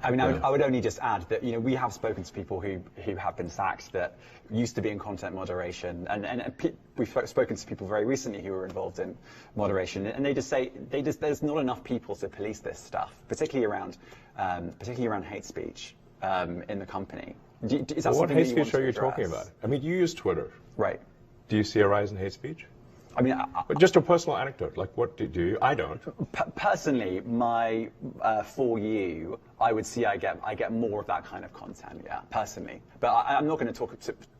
I mean, I would only just add that, we have spoken to people who have been sacked that used to be in content moderation, and we've spoken to people very recently who were involved in moderation, and they just say there's not enough people to police this stuff, particularly around hate speech in the company. Is that what hate that speech are you talking about? I mean, you use Twitter. Right. Do you see a rise in hate speech? I mean, but just a personal anecdote, like what do you? I don't. Personally, for you, I would see I get more of that kind of content, yeah, personally. But I'm not going to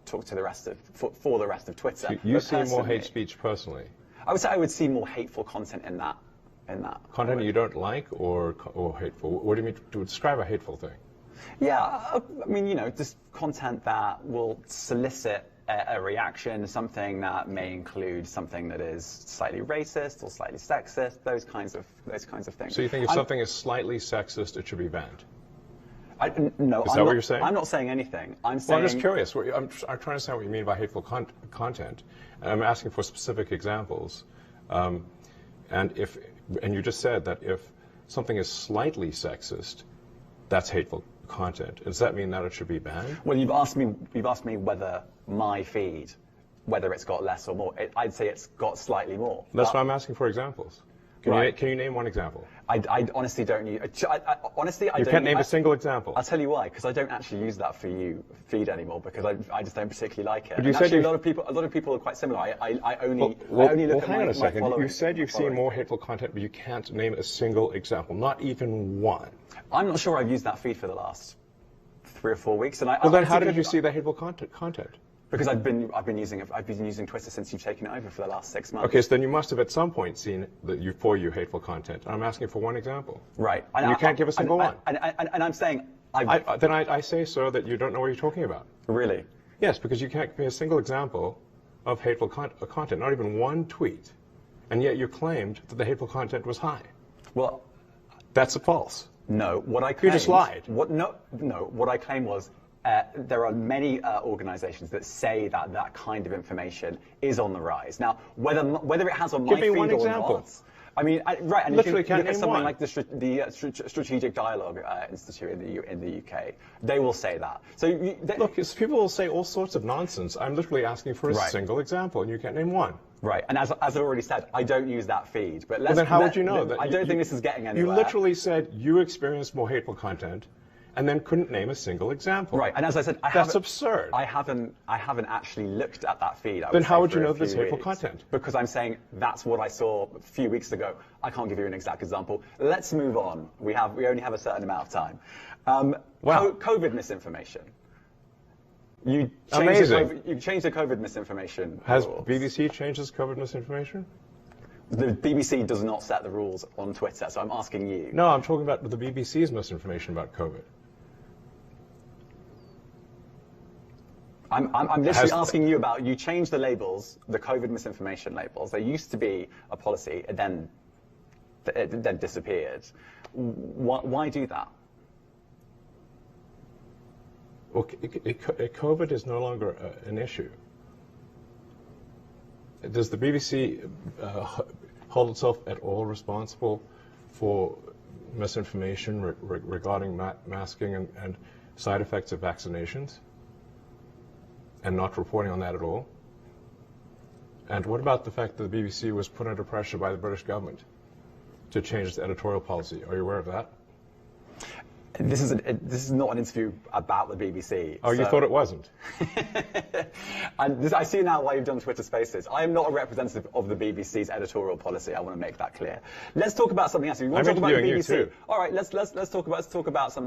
talk to the rest of for the rest of Twitter. So you see more hate speech personally? I would say I would see more hateful content in that. Content you don't like or hateful? What do you mean to describe a hateful thing? Yeah, I mean, just content that will solicit a reaction, something that may include something that is slightly racist or slightly sexist, those kinds of things. So you think if something is slightly sexist, it should be banned? No, is that what you're saying? I'm not saying anything. I'm saying. Well, I'm just curious. I'm trying to understand what you mean by hateful content. And I'm asking for specific examples. And you just said that if something is slightly sexist, that's hateful content. Does that mean that it should be banned? Well, you've asked me whether my feed, whether it's got less or more. I'd say it's got slightly more. That's why I'm asking for examples. Can you name one example? I honestly don't use. Honestly, I don't. You can't name a single example. I'll tell you why. Because I don't actually use that for you feed anymore. Because I just don't particularly like it. But you said actually, a lot of people are quite similar. I only look at hang on a second. My you said you've seen more hateful content, but you can't name a single example, not even one. I'm not sure I've used that feed for the last 3 or 4 weeks. And then how did you see the hateful content? Because I've been using Twitter since you've taken it over for the last 6 months. Okay, so then you must have at some point seen for you hateful content. I'm asking for one example. Right. And you can't give a single one. And I'm saying then I say, sir, that you don't know what you're talking about. Really? Yes, because you can't give me a single example of hateful content, not even one tweet, and yet you claimed that the hateful content was high. Well, that's false. No, what I claimed... You just lied. What I claimed was there are many organizations that say that kind of information is on the rise. Now, whether it has on my feed Give me one or example. Not, I mean, right, and literally if you look at something one. like the Strategic Dialogue Institute in the UK, they will say that. So look, people will say all sorts of nonsense. I'm literally asking for a single example, and you can't name one. Right, and as I already said, I don't use that feed. But then how would you know? I don't think this is getting anywhere. You literally said you experienced more hateful content, and then couldn't name a single example. Right, and as I said, that's absurd. I haven't actually looked at that feed. Then how would you know there's hateful content? Because I'm saying that's what I saw a few weeks ago. I can't give you an exact example. Let's move on. We only have a certain amount of time. Wow. COVID misinformation. You changed the COVID misinformation Has rules. BBC changed its COVID misinformation? The BBC does not set the rules on Twitter, so I'm asking you. No, I'm talking about the BBC's misinformation about COVID. I'm literally asking you about, you changed the labels, the COVID misinformation labels. There used to be a policy, it then disappeared. Why do that? Well, COVID is no longer an issue. Does the BBC hold itself at all responsible for misinformation regarding masking and side effects of vaccinations? And not reporting on that at all? And what about the fact that the BBC was put under pressure by the British government to change its editorial policy? Are you aware of that? This is not an interview about the BBC. Oh, so. You thought it wasn't? I see now why you've done Twitter Spaces. I am not a representative of the BBC's editorial policy. I want to make that clear. Let's talk about something else. You want to talk about the BBC? You too. All right, let's talk about something.